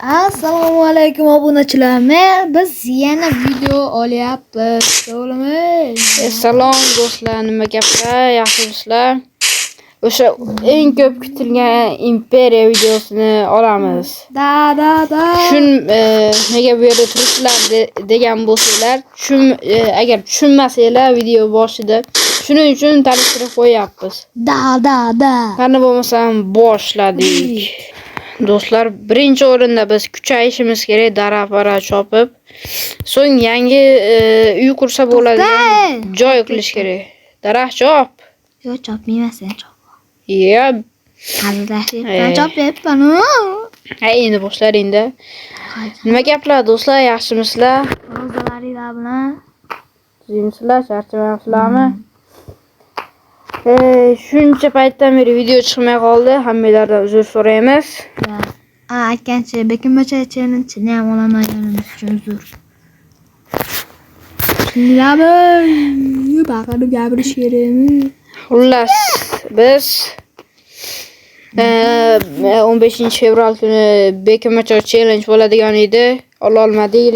Assalomu alaykum obunachilarimiz. Biz yana video olyapmiz. To'g'rimi? Salom do'stlar, nima gaplar, yaxshimisizlar? O'sha eng ko'p kutilgan Imperiya videosini olamiz. Da. Shun nega bu yerda turibsizlar degan bo'lsanglar, agar tushunmasanglar video boshida shuning uchun tanishtirib qo'yapmiz. Da. Qani bo'lmasam boshladik. Do'stlar, birinchi o'rinda biz kuchayishimiz kerak, daraxtlar chopib. So'ng yangi uy qursa bo'ladigan joy qilish kerak. Daraxt chop. Yo'q, chopmayman, sen chop. Ya, Hazillashib, chopyapman. endi boshlaringda. Nima gaplar do'stlar, yaxshimisizlar? O'zlaringlar bilan Tuzimsizlar, charchamayapsizlarmi? Shuncha paytdan beri video chiqmay qoldi. Hammalardan uzr so'raymiz. aytgancha bekinmacha challenge-ni ham olamaganimiz uchun uzr. Tushundinglarmi? Baqirib gapirish kerakmi? Xullas, biz 15 fevral kuni bekinmacha challenge bo'ladigan edi. Ololmadik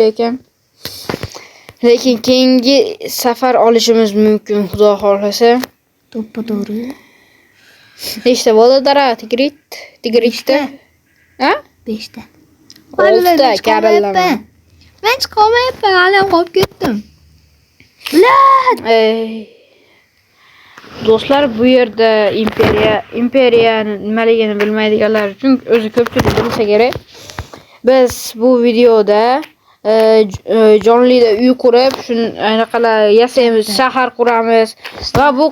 lekin keyingi safar olishimiz mumkin, xudo xolasa. To'g'ri. Nechta bo'ldi daraxt? Tigritda? Ha? 5 ta. 6ta karallama. Men chiqolmayapman, hali qolib ketdim. Do'stlar, bu yerda imperiya nimaligini bilmaydiganlar uchun o'zi ko'pchilik bilsa kerak. Biz bu videoda jonlida uy qurib, shunaqalar yasaymiz, shahar quramiz va bu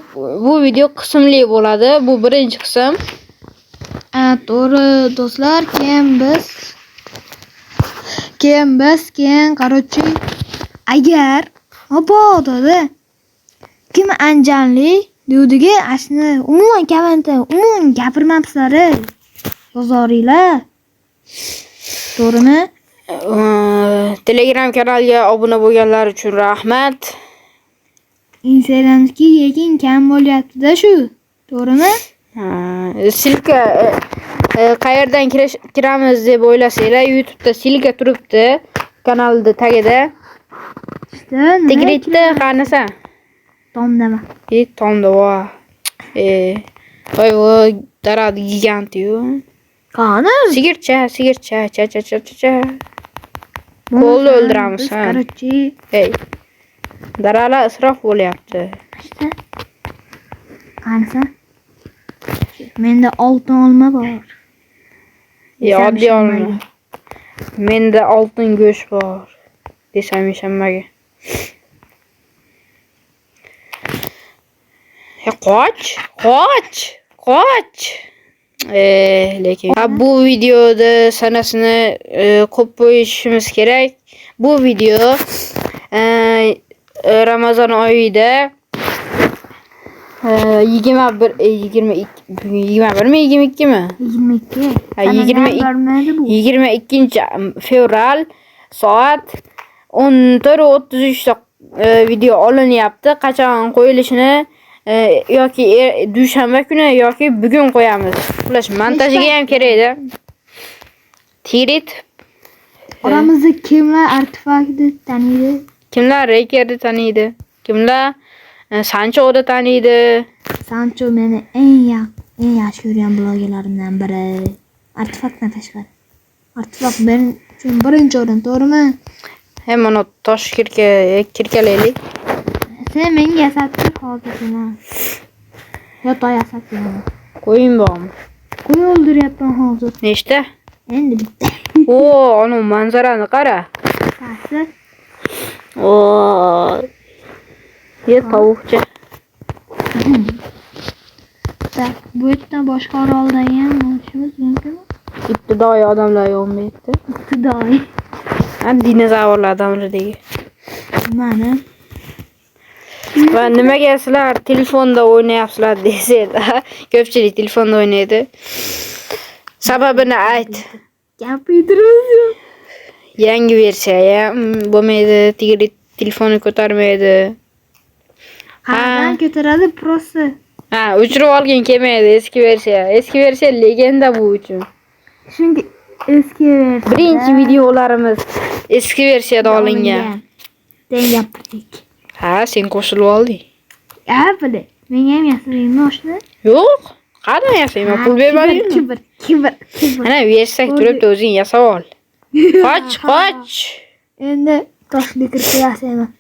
video qismli bo'ladi. Bu birinchi qism. To'g'ri do'stlar, keyin qarochi agar mabodo kim anjanli degudigi ashni umuman gapirmabsizlar. Yozoringlar. To'g'rimi? Telegram kanaliga obuna bo'lganlar uchun rahmat. Instagramga lekin kam bo'lyapti-da shu. To'g'rimi? Silka qayerdan kiramiz deb o'ylasanglar, YouTube'da silka turibdi, kanalda tagida. Tigritda qanisa? Tomdama. Tomda va. Voy, daraxt gigant-yu. Qani? Sigircha, cha. Qo'lni o'ldiramiz, ha. Qarochi. Daraxtlar isrof bo'lyapti. Qanisa? Menda oltin olma bor. Oddiy olma. Menda oltin go'sht bor. Desam ishonmaga. Qoch. Lekin bu videoda sanasini qo'yib qo'yishimiz kerak. Bu video Ramazon oyida 22 fevral soat 14:33 da video olinyapti. Qachon qo'yilishini yoki dushanba kuni yoki bugun qo'yamiz. Xullas, montajiga ham kerak-da. Tigrit. Oramizda kimlar artefaktni taniydi? Kimlar Rekerni taniydi? Kimlar Sancho'ni taniydi? Sancho meni eng yaxshi ko'rgan blogerlarimdan biri. Artefaktdan tashqari. Artefakt men uchun birinchi o'rin, to'g'rimi? Mana tosh kirkalaylik. Sen menga yasatdir hozirgina. Yo, yasatdir. Qo'ying bormi? Qo'y o'ldiryapman hozir. Nechta? Endi bitta. Ana manzarani qara. Ta'sir. Tovuqcha. Bu yerdan boshqa oroldan ham bo'lishimiz mumkinmi? İptidai odamlar yo'qmi yerda? Ibtidoiy. Dinozavrlar davridagi. Mana. Va nimaga sizlar telefonda o'ynayapsizlar desanglar, ko'pchilik telefonda o'ynaydi. Sababini ayt. Gapiramiz yo'q. Yangi versiya bo'lmaydi, Tigrit telefonni ko'tarmaydi. Qanday ko'taradi prosta? O'chirib olgin kelmaydi eski versiya. Eski versiya legenda bu uchun. Chunki eski versiyada. Birinchi videolarimiz eski versiyada olingan. Den gapirdik. Ha, sen qo'shilib olding. Ya bile. Menga ham yasaymi oshni? Yo'q. Qani yasayman, pul bermadingmi? Kibr. Ana versak turibdi, o'zing yasab ol. Qoch. Endi toshni kiritib yasayman.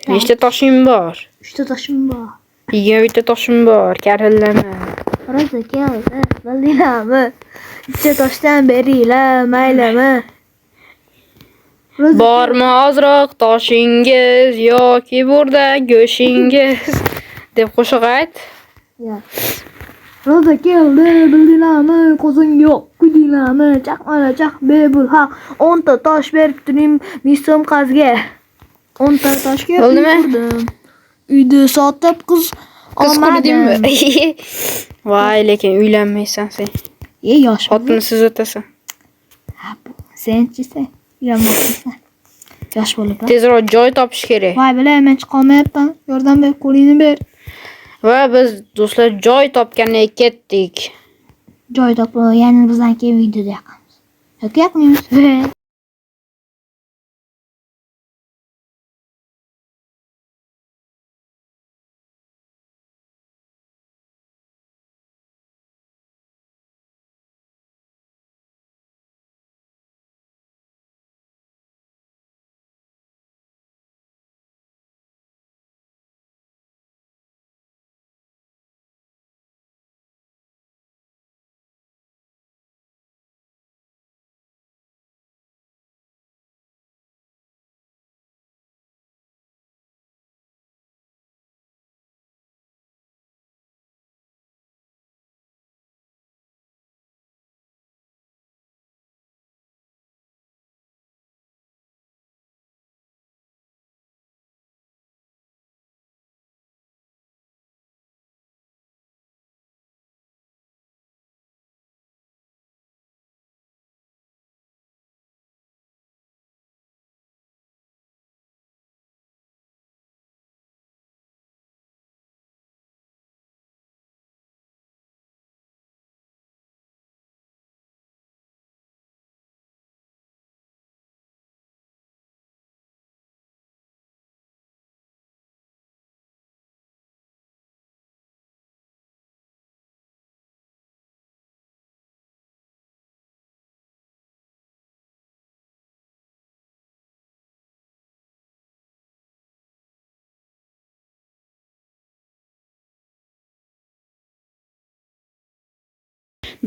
Nechta toshing bor? 3 ta toshim bor. 20 ta toshim bor, karillama. Roza keldi, bildinglarmi? 3 ta toshdan beringlar, maylimi? Bormi ozroq toshingiz yoki burda go'shingiz deb qo'shiq ayt. Ya. Roza keldi, bildinglarmi? Qo'zing yo'q, kuydinglarmi? Chaqmalachaq bebul haq. 10 ta tosh berib turing, 100 so'm qazga. 10 ta toshga qurdim. Uyda sotib qiz qurdingmi? Voy, lekin uylanmaysan sen. Yosh Xotinni siz o'tasan. Senchi sen. Uylanmaysan. Yosh bo'lib. Tezroq joy topish kerak. Voy, bilaman, men chiqolmayapman. Yordam ber, qo'lingni ber. Va biz do'stlar joy topgandan ketdik. Joy topib, ya'ni bizdan keyin videoda yoqamiz. Yoki yoqmaymiz.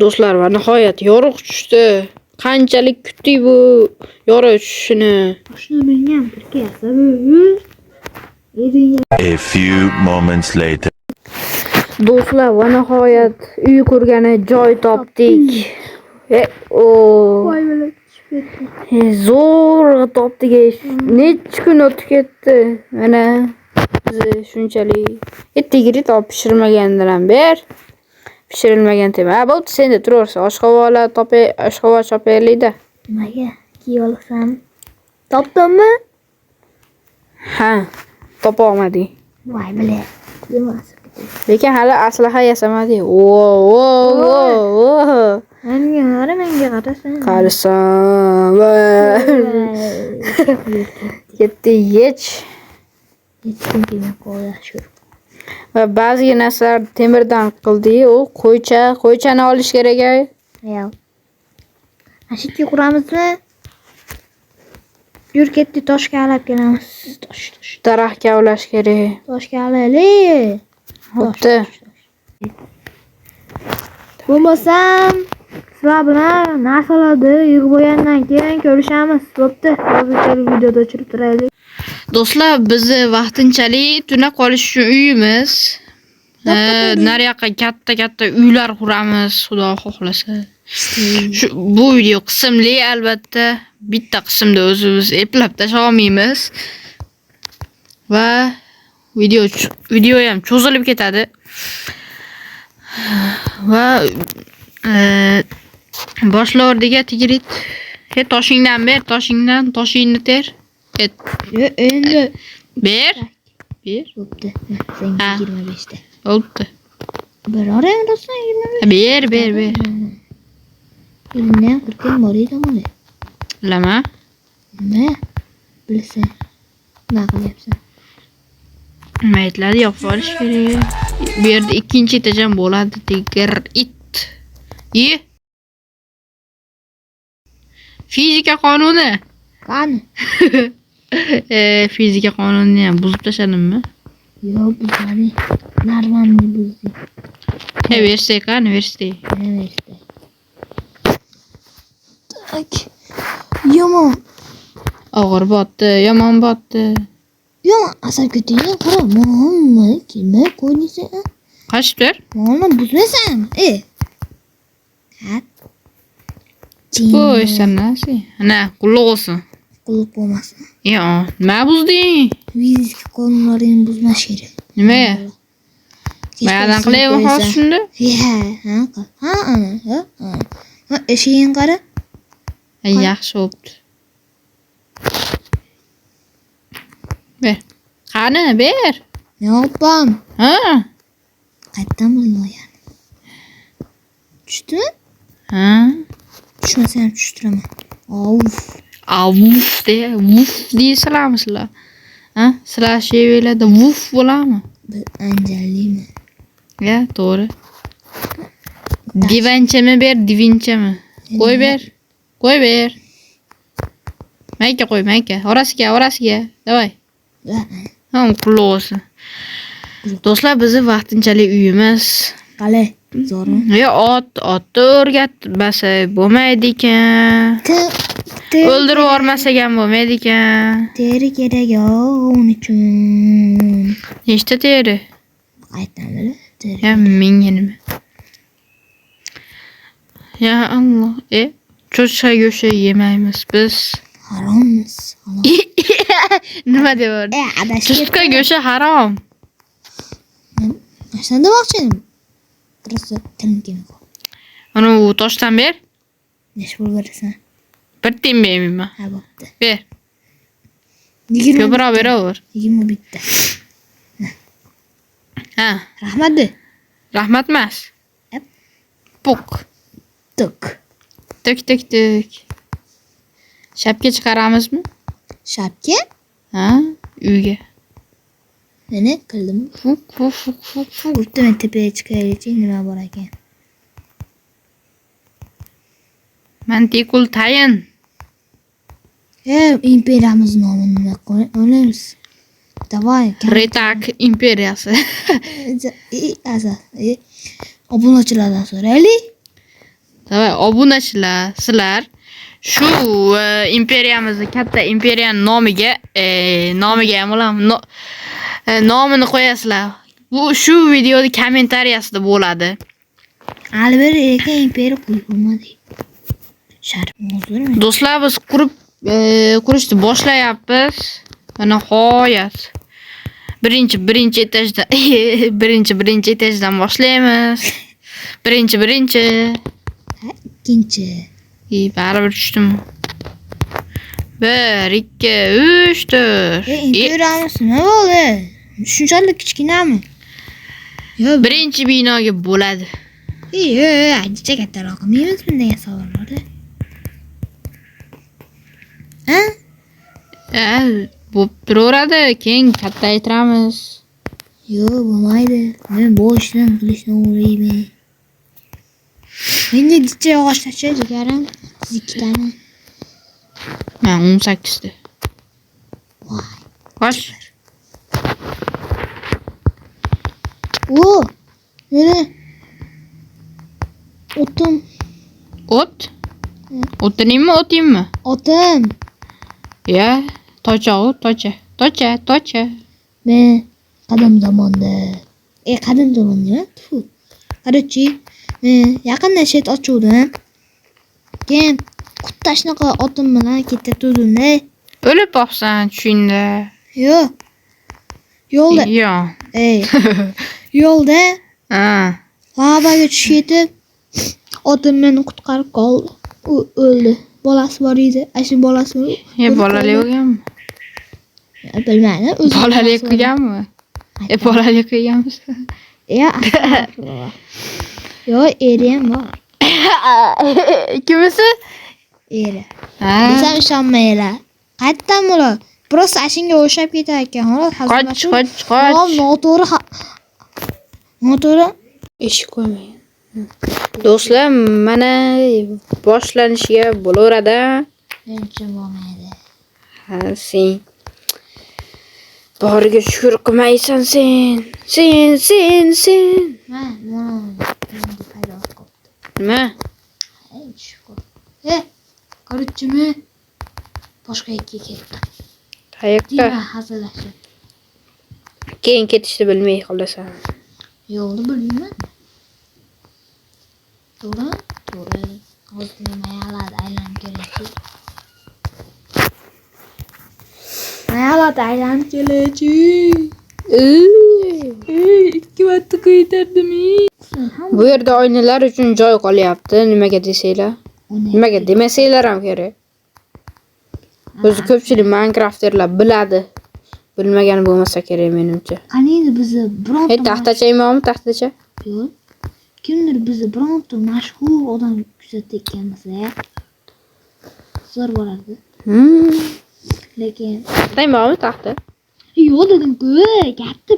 Do'stlar, va nihoyat yorug' tushdi. Qanchalik kutdik bu yorug' tushishini. Shuni menga ham birga yasab. A few moments later. Do'stlar, va nihoyat uy ko'rgani joy topdik. Voy, bilan tushib ketdi. Zo'r topdik. Necha kun o'tib ketdi. Mana biz shunchalik tigrit olib pishirmagandan ham ber. Pishirilmagan tema. Ha, bo'pti, senda turaversa. Oshqovoqlar oshqovoq chopaylik-da. Nimaga? Kiy olsam. Topdimmi? Ha, topa olmading. Voy, bilan. Demas. Lekin hali aslaha yasamadik. Menga qarasan. Qarasam. Ketdi yech. Yetkinga qo'yashur. Va ba'zi narsalar temirdan qildik. U qo'ychani olish kerak-a? Yo'q. Ashikka quramizmi? Yur ketdi, toshga olib kelamiz. Tosh. Daraxtga ulash kerak. Toshga olaylik. Bo'pti. Bo'lmasam, sizlar bilan narsalarni yig'ib bo'lgandan keyin ko'rishamiz. Bo'pti. Hozirchalik videoda o'chirib turaylik. Do'stlar, bizni vaqtinchalik tunab qolish uchun uyimiz. Nariyoqqa katta uylar quramiz, xudo xohlasa. Bu video qismli, albatta. Bitta qismda o'zimiz eplab tasha olmaymiz. Va video ham cho'zilib ketadi. Va boshlardiga tigrit. Toshingdan ber, toshingni ter. Endi Ber. bo'pti. Senga 25 ta. Bo'pti. Birorang rosan 25. Ber. Elimdan kirgan bor edi mana. Lama. Nima? Bilsan. Nima qilyapsan? Maytlarni yopib olish kerak. Bu yerda ikkinchi etajam bo'ladi. Tiger it. Fizika qonuni. Qani? Fizika qonunini ham buzib tashladimmi? Yo'q, buzmadi. Normalni buzdi. Verstay qani, verstay. Verstay. Tak. Yomon. Og'ir botdi, yomon botdi. Yomon asab ketayotgan qara. Mana kimga qo'ydingsan? Qachdir? Mana buzmaysan. Ha. Qo'ysan nasi? Ana, qulluq olsun. Qulluq bo'lmasin. Yo'q, nima buzding? Fizika qonunlarini buzmash kerak. Nima? Bayadan qilayapman hozir shunda. Ha, eshiging qara. Yaxshi bo'pti. Ber. Qani, ber. Yo'qman. Ha? Qayerdan bilmayman. Tushdimi? Ha? Tushmasam tushtiraman. Avf. Avf deysizlarmi sizlar? Ha? Sizlar shevelarda vuf bo'ladimi? Biz anjallimi. Ya, to'g'ri. Divanchami ber, divinchami? Qo'y ber. Qo'y ber. Mayka qo'y, mayka. Orasiga. Davay. Ha, qulluq olsun. Do'stlar, bizni vaqtinchalik uyimiz. Qalay? Zo'rmi? Ya otni o'rgatmasa bo'lmaydi ekan. O'ldirib yubormasak ham bo'lmaydi ekan. Teri kerak uning uchun. Nechta teri? Qayerdan biladi? Ya menga nima? Ya Allah, cho'chqa go'shti yemaymiz biz. Harommiz. Nima deyapti? Cho'chqa go'shti harom. Nima demoqchidim? Просто tilimga. Ana u toshdan ber. Necha pul berasan? Bir tiyin bermayman. Ha, bo'pti. Ber. 20. Ko'proq beraver. 21 ta. Ha, Rahmat. rahmat emas. Yep. Pok. Tuk. Tuk. Shapka chiqaramizmi? Shapka? Ha, uyga. Meni qildimi? Fuk. O'rtaman tepaga chiqaylik, nima bor ekan? Mantiqul tayin. Imperiyamiz nomini qo'yamiz. Davay. Retak imperiyasi. Obunachilardan so'raylik. Davay, obunachilar, sizlar shu imperiyamizni, katta imperiyaning nomiga ham nomini qo'yasizlar. Bu shu videoda kommentariyasida bo'ladi. Albatta, ekan imperiya qo'yib bo'lmadi. Sharif hozirmi? Do'stlar, biz qurishni boshlayapmiz. Nihoyat. Birinchi etajdan birinchi etajdan boshlaymiz. Birinchi. Ikkinchi. Baribir tushdim. 1, 2, 3, 4. Imperiyamiz nima bo'ldi? Shunchalik kichkinami? Birinchi binoga bo'ladi. Ancha kattaroq qilmaymiz bunday savollarni. Bo'p turaveradi, keyin kattaytiramiz. Yo'q, bo'lmaydi. Men boshdan qilishni o'ylayman. Menga bitta yog'och tashla jigarim, siz ikkitani. Men 18 ta. Voy. Qoch. Meni o'tim. O't? O'tiningmi, o'tingmi? Otim. Ya, tocha. Men qadim zamonda. Qadim zamonda. Qarachi, men yaqinda shet ochuvdim. Keyin qutta shunaqa otim bilan ketib turdim-da. O'lib qolsan tushingda. Yo'q. Yo'lda. Yo'lda. Lavaga tushib ketib, otim meni qutqarib qoldi. U o'ldi. Bolasi bor edi. Asli bolasi. Bolali bo'lganmi? Bilmayman. Bolali qilganmi? Bolali qilganmiz. Yo'q, eri ham bor. Kimisi? Eri. Ha. Bizga ishonmaylar. Qayerdan bular? Biroz ashingga o'xshab ketar ekan. Xolos Qoch. Noto'g'ri. Eshik qo'ymang. Do'stlar, mana boshlanishiga bo'laveradi. Mencha bo'lmaydi. Ha, sen. Boriga shukur qilmaysan sen. Sen. Mana endi paydo qildi. Nima? Ey shukur. Ko'ribchimi? Boshqa ikki ketdi. Qayoqqa? Dima hazillashib. Keyin ketishni bilmay qolasan. Yo'lni bilmayman. To'g'ri. Hozir mayalada aylanib keladi. Mayalada aylanib keladi. Ikki marta qaytardim. Bu yerda oynalar uchun joy qolyapti. Nimaga desanglar? Nimaga demasanglar ham kerak. O'zi ko'pchilik Minecrafterlar biladi. Bilmagan bo'lmasa kerak menimcha. Qani bizni bironta Taxtacha imommi, taxtacha? yo'q. Kimdir bizni bironta mashhur odam kuzatayotgan bo'lsa, zo'r bo'lardi. Lekin Taxta imommi, taxta? yo'q dedim-ku, gapni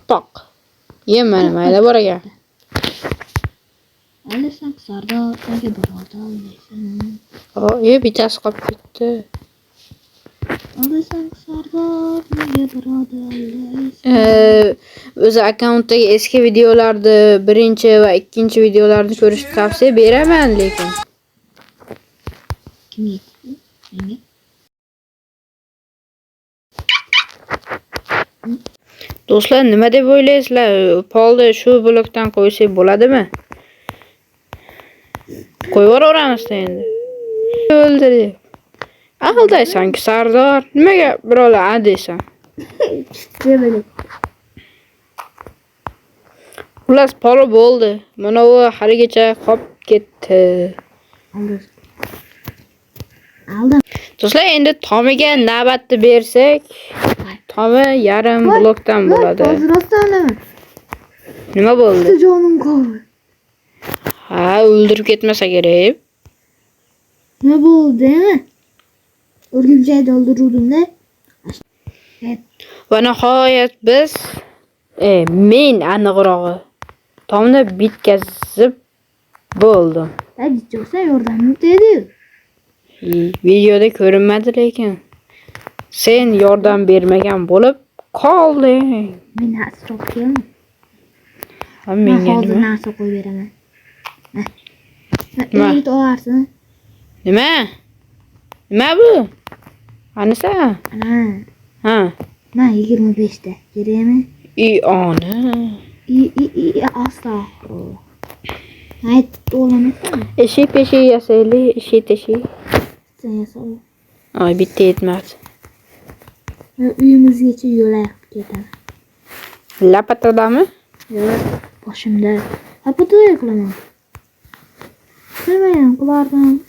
Toq. Mana mayda bor ekan. Alasan Sardor, nega birodar deysan? Bittasi qolib ketdi. Alasan Sardor, nega birodar deysan? O'zi akkauntdagi eski videolarni, birinchi va ikkinchi videolarni ko'rishni tavsiya beraman, lekin Kimga? Menga? do'stlar, nima deb o'ylaysizlar? Polni shu blokdan qo'ysak bo'ladimi? Qo'yib endi. O'ldirdi. Aldaysan-ku Sardor. Nimaga birolar deysan? Xullas polo bo'ldi. Mana u haligacha qolib ketdi. Aldim. Do'stlar, endi Tomiga navbatni bersak, Tomi yarim blokdan bo'ladi. Hozir rostdanmi? Nima bo'ldi? Jonim qoldi. Ha, o'ldirib ketmasa kerak. Nima bo'ldi? O'rgimchakni o'ldiruvdim-da. Va nihoyat biz men aniqrog'i Tomni bitkazib bo'ldim. Bitkazsa yordamim dedi. Videoda ko'rinmadi lekin. Sen yordam bermagan bo'lib qolding. Men asrob keldim. Menga hozir nima? narsa qo'yib beraman. Erit olarsin. Nima? Nima bu? Qanisa? Ana. Ha. Na 25 ta. Kerakmi? Ona. Astag'firullah. Ayt o'lamasan. Eshik yasayli, eshik. Sen yasal. Ay, bitta yetmadi. Uyimizgacha yo'lay qilib ketaman. Lapatadami? Yo'q, boshimda. Lapatada qilaman. Nima qilardim?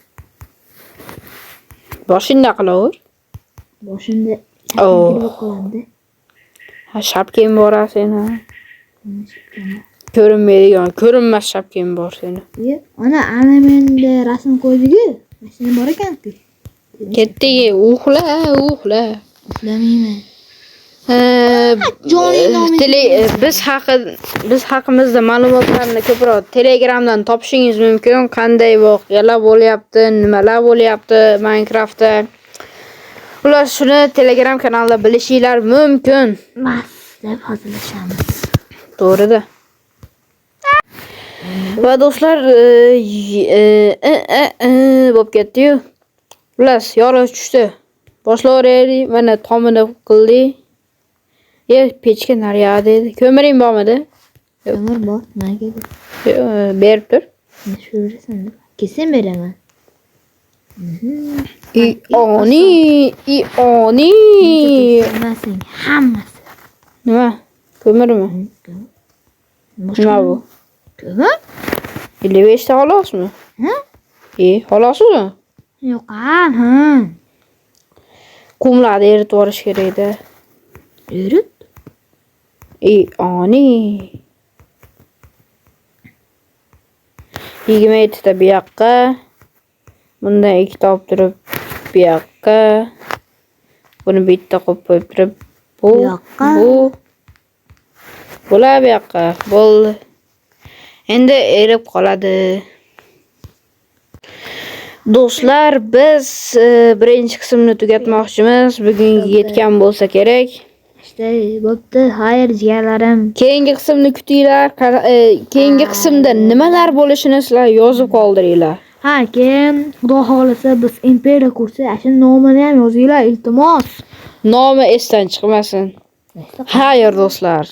Boshingda qilaver. Boshimda qilamda. Ha, shapkang bor seni. Ko'rinmaydigan, ko'rinmas shapkang bor seni. Ana menda rasm qo'ydi-ku. Mashina bor ekan-ku. Ketdiki, uxla. Uxlamayman. Biz haqimizda ma'lumotlarni ko'proq Telegramdan topishingiz mumkin. Qanday voqealar bo'lyapti, nimalar bo'lyapti Minecraftda. Ular shuni Telegram kanalida bilishinglar mumkin. Mas deb hazillashamiz. To'g'ri-da. Va do'stlar, bo'p ketdi-yu. Ular yorug' tushdi. Boshlayveraylik. Mana tomini qildik. Pechka naryoqda edi. Ko'miring bormidi? Ko'mir bor, nega? Berib tur. Shu berasan. Kesam beraman. Oni. Hammasi, hammasi. Nima? Ko'mirmi? Nima bu? Ko'mir? 55 ta xolosmi? Ha? Xolosmi? Yo'q, ha. Qumlarni eritib olish kerak-da. Erit? Oni. 27 ta bu yoqqa. Bundan 2 ta olib turib bu yoqqa. Buni bitta qo'yib qo'yib turib bu yoqqa. Bular bu yoqqa. Bo'ldi. Endi erib qoladi. Do'stlar, biz birinchi qismni tugatmoqchimiz. Bugungi yetgan bo'lsa kerak. İşte bo'pti. Xayr, jigarlarim. Keyingi qismni kutinglar. Keyingi qismda nimalar bo'lishini sizlar yozib qoldiringlar. Ha, keyin Xudo xolisa biz imperiya kursi, asha nomini ham yozinglar, iltimos. Nomi esdan chiqmasin. Xayr do'stlar.